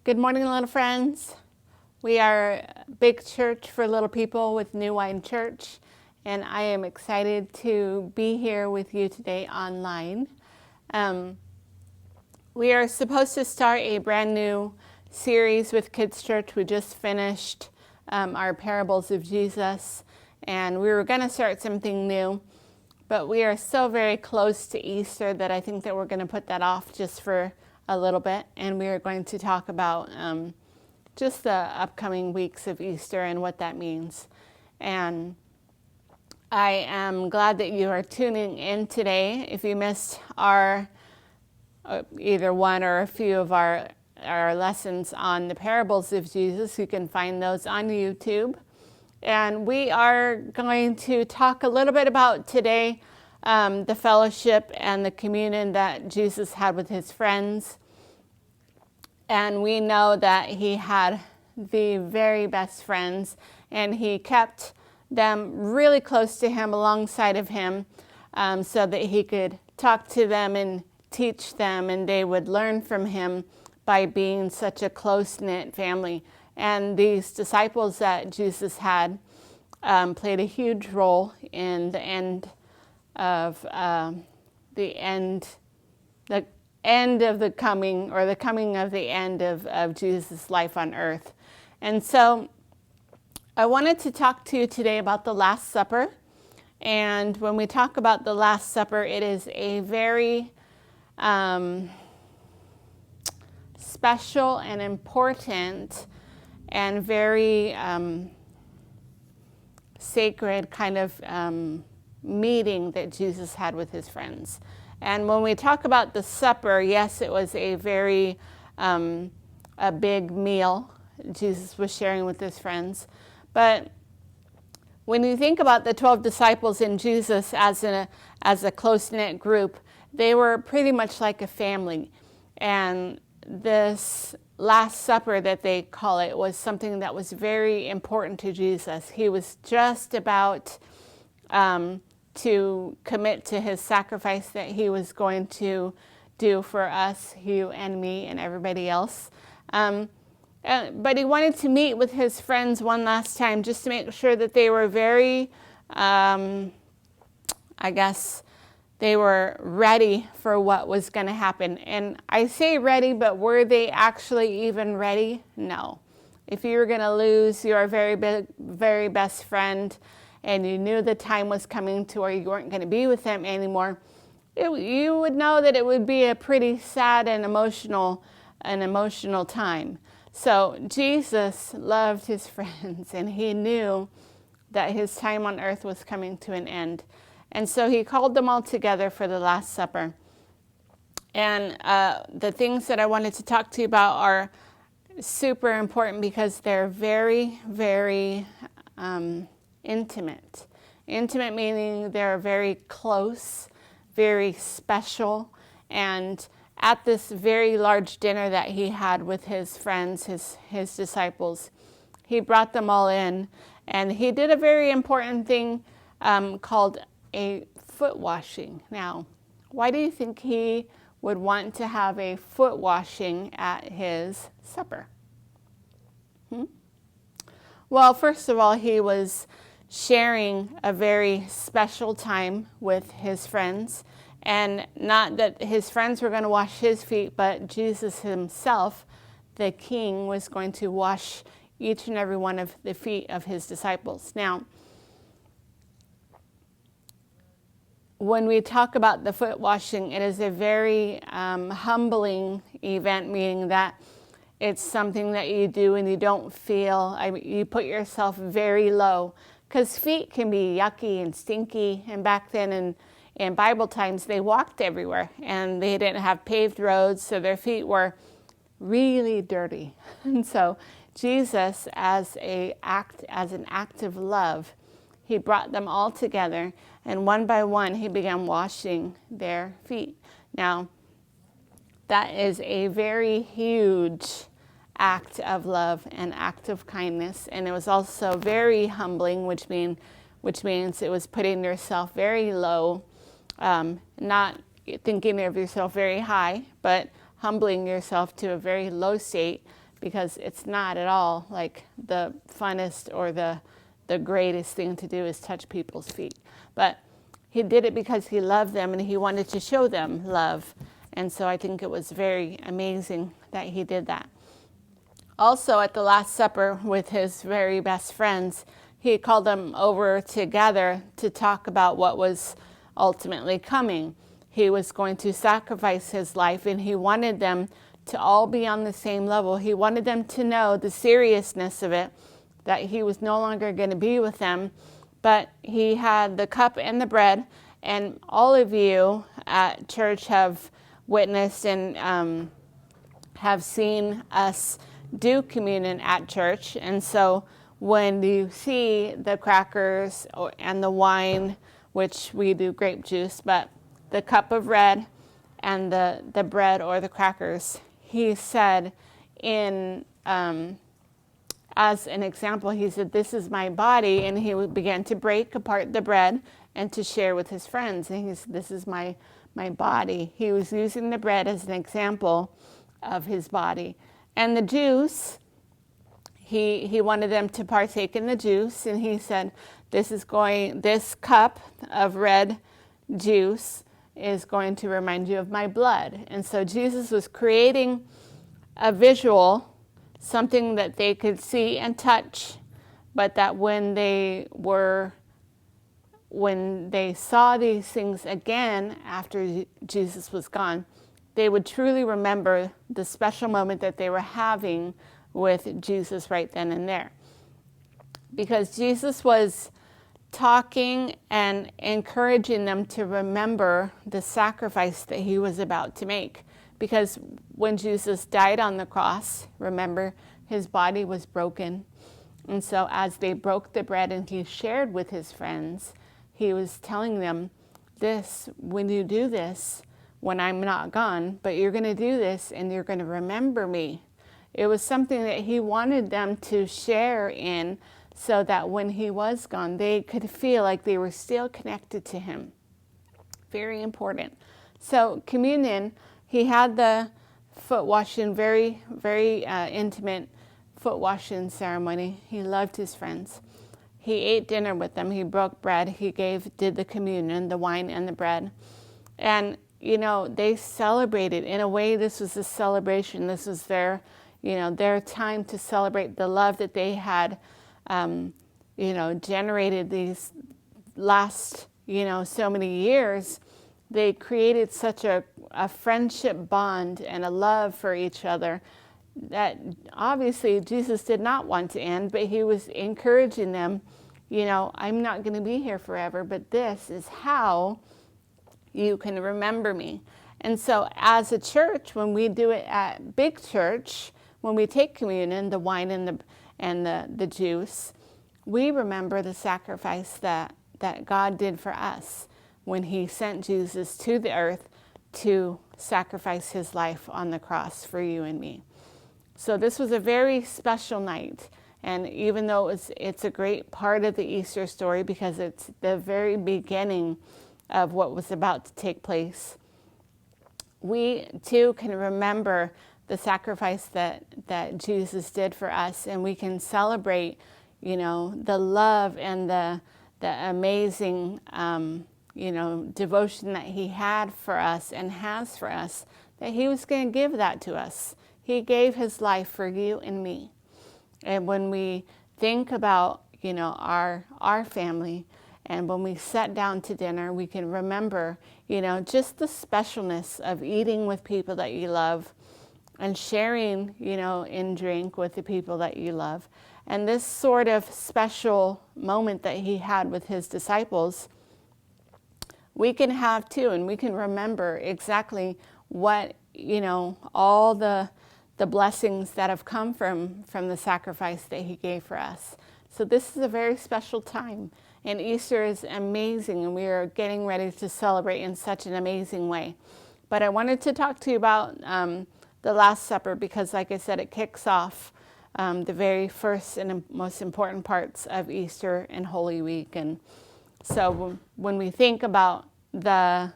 Good morning, little friends. We are a big church for little people with New Wine Church, and I am excited to be here with you today online. We are supposed to start a brand new series with Kids Church. We just finished our Parables of Jesus, and we were going to start something new, but we are so very close to Easter that I think that we're going to put that off just for a little bit, and we are going to talk about just the upcoming weeks of Easter and what that means. And I am glad that you are tuning in today. If you missed our either one or a few of our lessons on the parables of Jesus, you can find those on YouTube. And we are going to talk a little bit about today the fellowship and the communion that Jesus had with his friends. And we know that he had the very best friends, and he kept them really close to him, alongside of him, so that he could talk to them and teach them, and they would learn from him by being such a close-knit family. And these disciples that Jesus had played a huge role in the end of the end of the coming, or the coming of the end of Jesus' life on earth. And so I wanted to talk to you today about the Last Supper. And when we talk about the Last Supper, it is a very special and important and very sacred kind of meeting that Jesus had with his friends. And when we talk about the supper, yes, it was a very a big meal Jesus was sharing with his friends. But when you think about the 12 disciples and Jesus as a close-knit group, they were pretty much like a family. And this Last Supper, that they call it, was something that was very important to Jesus. He was just about to commit to his sacrifice that he was going to do for us, you and me and everybody else. But he wanted to meet with his friends one last time, just to make sure that they were very, I guess, they were ready for what was going to happen. And I say ready, but were they actually even ready? No. If you were going to lose your very best friend, and you knew the time was coming to where you weren't going to be with them anymore, you would know that it would be a pretty sad and emotional time. So Jesus loved his friends, and he knew that his time on earth was coming to an end. And so he called them all together for the Last Supper. And the things that I wanted to talk to you about are super important because they're very, very intimate. Intimate meaning they're very close, very special. And at this very large dinner that he had with his friends, his disciples, he brought them all in. And he did a very important thing called a foot washing. Now, why do you think he would want to have a foot washing at his supper? Well, first of all, he was sharing a very special time with his friends. And not that his friends were going to wash his feet, but Jesus himself, the King, was going to wash each and every one of the feet of his disciples. Now, when we talk about the foot washing, it is a very humbling event, meaning that it's something that you do and you don't feel, you put yourself very low, because feet can be yucky and stinky. And back then in Bible times, they walked everywhere, and they didn't have paved roads, so their feet were really dirty. And so Jesus, as an act of love, he brought them all together, and one by one, he began washing their feet. Now, that is a very huge act of love and act of kindness, and it was also very humbling, which means it was putting yourself very low, not thinking of yourself very high, but humbling yourself to a very low state because it's not at all like the funnest or the greatest thing to do is touch people's feet. But he did it because he loved them and he wanted to show them love. And so I think it was very amazing that he did that. Also, at the Last Supper with his very best friends, he called them over together to talk about what was ultimately coming. He was going to sacrifice his life, and he wanted them to all be on the same level. He wanted them to know the seriousness of it, that he was no longer going to be with them. But he had the cup and the bread, and all of you at church have witnessed and have seen us do communion at church. And so when you see the crackers and the wine, which we do grape juice, but the cup of red and the bread or the crackers, he said as an example, he said, "This is my body," and he began to break apart the bread and to share with his friends. And he said, "This is my body." He was using the bread as an example of his body. And the juice, he wanted them to partake in the juice, and he said, this cup of red juice is going to remind you of my blood. And so Jesus was creating a visual, something that they could see and touch, but that when they saw these things again after Jesus was gone, they would truly remember the special moment that they were having with Jesus right then and there. Because Jesus was talking and encouraging them to remember the sacrifice that he was about to make. Because when Jesus died on the cross, remember, his body was broken. And so as they broke the bread and he shared with his friends, he was telling them, when you do this, when I'm not gone, but you're going to do this and you're going to remember me. It was something that he wanted them to share in, so that when he was gone, they could feel like they were still connected to him. Very important. So communion, he had the foot washing, very, very intimate foot washing ceremony. He loved his friends. He ate dinner with them. He broke bread. He did the communion, the wine and the bread. And they celebrated. In a way, this was a celebration. This was their time to celebrate the love that they had, generated these last, so many years. They created such a friendship bond and a love for each other that obviously Jesus did not want to end, but he was encouraging them, I'm not going to be here forever, but this is how you can remember me. And so as a church, when we do it at Big Church, when we take communion, the wine and the juice, we remember the sacrifice that God did for us when he sent Jesus to the earth to sacrifice his life on the cross for you and me. So this was a very special night. And even though it's a great part of the Easter story, because it's the very beginning of what was about to take place, we too can remember the sacrifice that Jesus did for us, and we can celebrate, the love and the amazing, devotion that he had for us and has for us, that he was going to give that to us. He gave his life for you and me. And when we think about, our family, and when we sat down to dinner, we can remember, just the specialness of eating with people that you love and sharing, in drink with the people that you love. And this sort of special moment that he had with his disciples, we can have too, and we can remember exactly what, all the blessings that have come from the sacrifice that he gave for us. So this is a very special time. And Easter is amazing, and we are getting ready to celebrate in such an amazing way. But I wanted to talk to you about the Last Supper because, like I said, it kicks off the very first and most important parts of Easter and Holy Week. And so when we think about the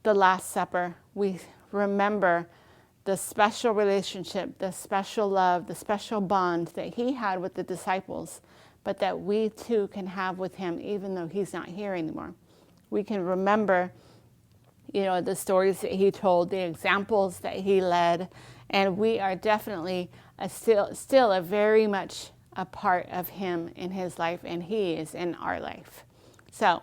Last Supper, we remember the special relationship, the special love, the special bond that he had with the disciples, but that we too can have with him even though he's not here anymore. We can remember, the stories that he told, the examples that he led, and we are definitely still a very much a part of him in his life, and he is in our life. So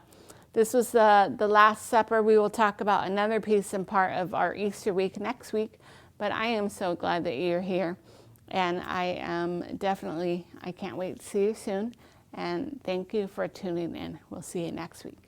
this was the Last Supper. We will talk about another piece and part of our Easter week next week, but I am so glad that you're here, and I can't wait to see you soon, and thank you for tuning in. We'll see you next week.